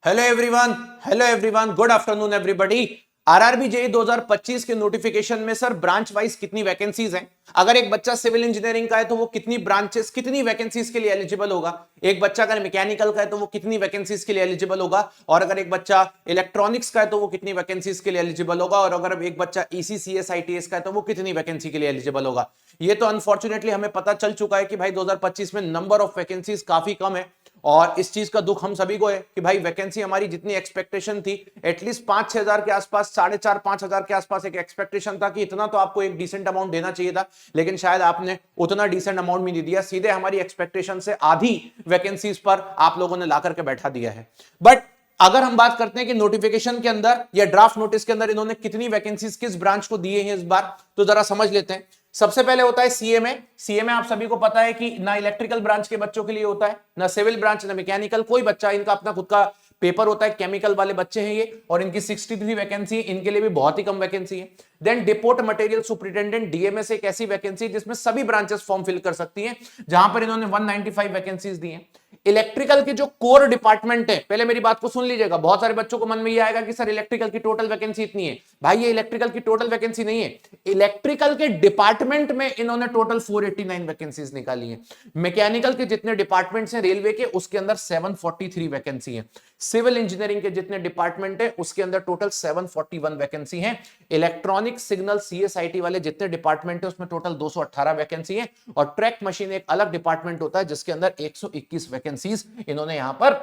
Hello everyone, good afternoon everybody. RRB JEE 2025 के notification में sir branch wise कितनी vacancies हैं? अगर एक बच्चा सिविल इंजीनियरिंग का है तो वो कितनी ब्रांचेस कितनी वैकेंसीज के लिए एलिजिबल होगा? एक बच्चा अगर मैकेनिकल का है तो वो कितनी वैकेंसीज के लिए एलिजिबल होगा? और अगर एक बच्चा इलेक्ट्रॉनिक्स का है तो वो कितनी वैकेंसीज के लिए एलिजिबल होगा? और अगर एक बच्चा ईसी सीएस आईटीएस का है तो वो कितनी वैकेंसी के लिए एलिजिबल होगा? ये तो अनफॉर्चुनेटली हमें पता चल चुका है कि भाई 2025 में नंबर ऑफ वैकेंसीज काफी कम है। और इस चीज का दुख हम सभी को है कि भाई वैकेंसी हमारी जितनी एक्सपेक्टेशन थी एटलीस्ट 5-6 हजार के आसपास, 4.5-5 हजार के आसपास एक एक्सपेक्टेशन था कि इतना तो आपको एक डिसेंट अमाउंट देना चाहिए था, लेकिन शायद आपने उतना डिसेंट अमाउंट भी नहीं दिया। सीधे हमारी एक्सपेक्टेशन से आधी वैकेंसीज पर आप लोगों ने ला करके बैठा दिया है। बट अगर हम बात करते हैं कि नोटिफिकेशन के अंदर या ड्राफ्ट नोटिस के अंदर इन्होंने कितनी वैकेंसीज किस ब्रांच को दिए हैं इस बार, तो जरा समझ लेते हैं। सबसे पहले होता है सीएमए। सीएमए आप सभी को पता है कि ना इलेक्ट्रिकल ब्रांच के बच्चों के लिए होता है, ना सिविल ब्रांच, ना मैकेनिकल, कोई बच्चा, इनका अपना खुद का पेपर होता है। केमिकल वाले बच्चे हैं ये, और इनकी 63 वैकेंसी, इनके लिए भी बहुत ही कम वैकेंसी है। Then depot material superintendent DMS एक ऐसी वैकेंसी जिसमें सभी ब्रांचेस फॉर्म फिल कर सकती हैं, जहां पर इन्होंने 195 वैकेंसीज दी हैं। इलेक्ट्रिकल के जो कोर डिपार्टमेंट है, पहले मेरी बात को सुन लीजिएगा, बहुत सारे बच्चों को मन में ये आएगा कि सर इलेक्ट्रिकल की टोटल वैकेंसी इतनी है। भाई ये इलेक्ट्रिकल की टोटल वैकेंसी नहीं है, इलेक्ट्रिकल के डिपार्टमेंट में इन्होंने टोटल 489 वैकेंसीज निकाली है। मैकेनिकल के जितने डिपार्टमेंट्स हैं रेलवे के, उसके अंदर 743 वैकेंसी है। सिविल इंजीनियरिंग के जितने डिपार्टमेंट है उसके अंदर टोटल 741 वैकेंसी है। इलेक्ट्रॉनिक सिग्नल सीएसआईटी वाले जितने डिपार्टमेंट है उसमें टोटल 218 वैकेंसी है। और ट्रैक मशीन एक अलग डिपार्टमेंट होता है जिसके अंदर 121 वैकेंसीज इन्होंने यहां पर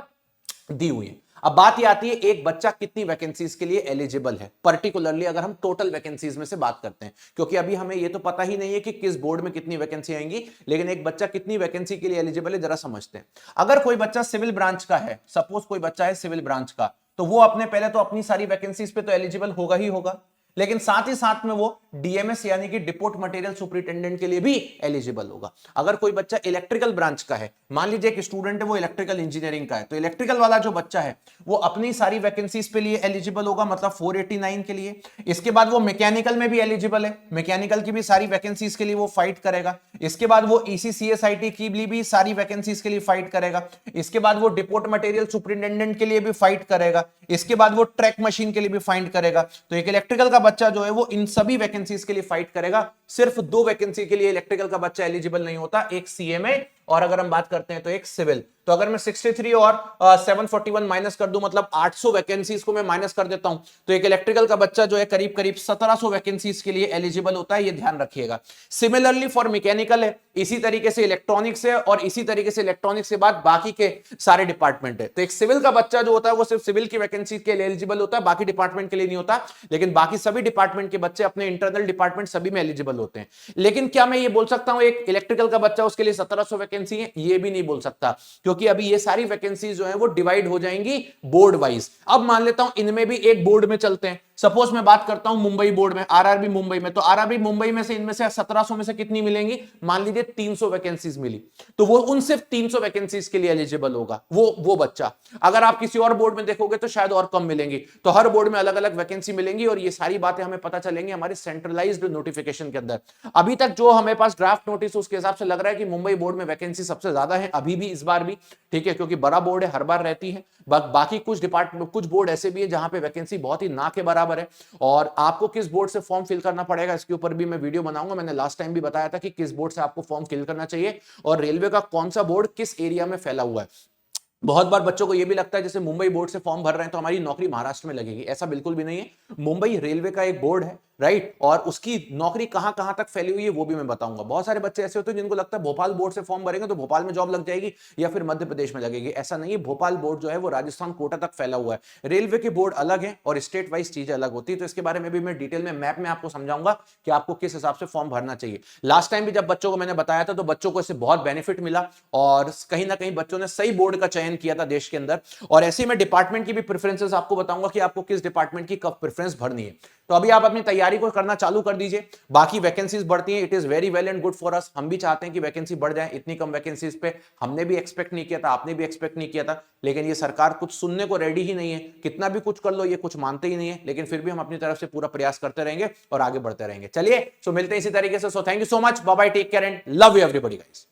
दी हुई है। अब बात ये आती है एक बच्चा कितनी वैकेंसीज के लिए एलिजिबल है, पर्टिकुलरली अगर हम टोटल वैकेंसीज में से बात करते हैं, क्योंकि अभी हमें ये तो पता ही नहीं है कि किस बोर्ड में कितनी वैकेंसी आएंगी, लेकिन एक बच्चा कितनी वैकेंसी के लिए एलिजिबल है जरा समझते हैं। अगर कोई बच्चा सिविल ब्रांच का है, सपोज कोई बच्चा है सिविल ब्रांच का, तो वो अपने पहले तो अपनी सारी वैकेंसीज पे तो एलिजिबल होगा ही होगा, लेकिन साथ ही साथ में वो डीएमएस यानी कि डिपोट मटेरियल सुपरिटेंडेंट के लिए भी एलिजिबल होगा। अगर कोई बच्चा इलेक्ट्रिकल ब्रांच का है, मान लीजिए एक स्टूडेंट है वो इलेक्ट्रिकल इंजीनियरिंग का है, तो इलेक्ट्रिकल वाला जो बच्चा है वो अपनी सारी वैकेंसीज पे लिए एलिजिबल होगा, मतलब 489 के लिए। इसके बाद वो मैकेनिकल में भी एलिजिबल है, मैकेनिकल की भी सारी वैकेंसीज के लिए वो फाइट करेगा। इसके बाद वो ईसीसीएसआईटी की लिए भी सारी वैकेंसीज के लिए फाइट करेगा। इसके बाद वो डिपोट मटेरियल सुपरिटेंडेंट के लिए भी फाइट करेगा। इसके बाद वो ट्रैक मशीन के लिए भी फाइट करेगा। तो एक इलेक्ट्रिकल का बच्चा जो है वो इन सभी वैकेंसीज के लिए फाइट करेगा। सिर्फ 2 वैकेंसी के लिए इलेक्ट्रिकल का बच्चा एलिजिबल नहीं होता, एक सीएमए और अगर हम बात करते हैं तो एक सिविल। तो अगर मैं 63 और 741 माइनस कर दूं, मतलब 800 वैकेंसीज को मैं माइनस कर देता हूं, तो एक इलेक्ट्रिकल का बच्चा जो है करीब करीब 1700 वैकेंसीज के लिए एलिजिबल होता है, ये ध्यान रखिएगा। सिमिलरली फॉर मैकेनिकल है, इसी तरीके से इलेक्ट्रॉनिक्स है, और इसी तरीके से इलेक्ट्रॉनिक्स के बाद बाकी के सारे डिपार्टमेंट है। तो एक सिविल का बच्चा जो होता है वो सिर्फ सिविल की वैकेंसी के लिए एलिजिबल होता है, बाकी डिपार्टमेंट के लिए नहीं होता, लेकिन बाकी सभी डिपार्टमेंट के बच्चे अपने इंटरनल डिपार्टमेंट सभी में एलिजिबल होते हैं। लेकिन क्या मैं ये बोल सकता हूं एक इलेक्ट्रिकल का बच्चा उसके लिए 1700 वैकेंसी है? ये भी नहीं बोल सकता, क्योंकि अभी ये सारी वैकेंसी जो है वो डिवाइड हो जाएंगी बोर्ड वाइज। अब मान लेता हूं इनमें भी एक बोर्ड में चलते हैं, सपोज मैं बात करता हूं मुंबई बोर्ड में, आरआरबी मुंबई में, तो आरआरबी मुंबई में से इनमें से 1700 में से कितनी मिलेंगी? मान लीजिए 300 वैकेंसीज मिली, तो वो उन सिर्फ 300 वैकेंसीज के लिए एलिजिबल होगा वो बच्चा। अगर आप किसी और बोर्ड में देखोगे तो शायद और कम मिलेंगी। तो हर बोर्ड में अलग अलग वैकेंसी मिलेंगी, और ये सारी बातें हमें पता चलेंगी हमारे सेंट्रलाइज्ड नोटिफिकेशन के अंदर। अभी तक जो हमें पास ड्राफ्ट नोटिस, उसके हिसाब से लग रहा है कि मुंबई बोर्ड में वैकेंसी सबसे ज्यादा है अभी भी, इस बार भी, ठीक है, क्योंकि बड़ा बोर्ड है, हर बार रहती है। बाकी कुछ डिपार्टमेंट, कुछ बोर्ड ऐसे भी है जहां पे वैकेंसी बहुत ही ना के बराबर है। और आपको किस बोर्ड से फॉर्म फिल करना पड़ेगा इसके ऊपर भी मैं वीडियो बनाऊंगा। मैंने लास्ट टाइम भी बताया था कि किस बोर्ड से आपको फॉर्म फिल करना चाहिए, और रेलवे का कौन सा बोर्ड किस एरिया में फैला हुआ है। बहुत बार बच्चों को यह भी लगता है जैसे मुंबई बोर्ड से फॉर्म भर रहे हैं तो हमारी नौकरी महाराष्ट्र में लगेगी, ऐसा बिल्कुल भी नहीं है। मुंबई रेलवे का एक बोर्ड है, राइट, और उसकी नौकरी कहां कहां तक फैली हुई है वो भी मैं बताऊंगा। बहुत सारे बच्चे ऐसे होते हैं जिनको लगता है भोपाल बोर्ड से फॉर्म भरेंगे तो भोपाल में जॉब लग जाएगी या फिर मध्य प्रदेश में लगेगी, ऐसा नहीं है। भोपाल बोर्ड जो है वो राजस्थान कोटा तक फैला हुआ है। रेलवे के बोर्ड अलग है और स्टेट वाइज चीजें अलग होती है, तो इसके बारे में भी मैं डिटेल में मैप में आपको समझाऊंगा कि आपको किस हिसाब से फॉर्म भरना चाहिए। लास्ट टाइम भी जब बच्चों को मैंने बताया था तो बच्चों को इससे बहुत बेनिफिट मिला, और कहीं ना कहीं बच्चों ने सही बोर्ड का चयन किया था देश के अंदर। और ऐसे में डिपार्टमेंट की भी प्रेफरेंसेस आपको बताऊंगा कि आपको किस डिपार्टमेंट की कब प्रेफरेंस भरनी है। तो अभी आप अपनी तैयारी को करना चालू कर दीजिए। बाकी वैकेंसीज बढ़ती हैं, it is very well and good for us. हम भी चाहते हैं कि वैकेंसी बढ़ जाए। इतनी कम वैकेंसीज पे हमने भी एक्सपेक्ट नहीं किया था, आपने भी एक्सपेक्ट नहीं किया था, लेकिन ये सरकार कुछ सुनने को रेडी ही नहीं है। कितना भी कुछ कर लो ये कुछ मानते ही नहीं है, लेकिन फिर भी हम अपनी तरफ से पूरा प्रयास करते रहेंगे और आगे बढ़ते रहेंगे। चलिए, सो मिलते हैं इसी तरीके से। So thank you so much, bye bye, take care and love you everybody guys.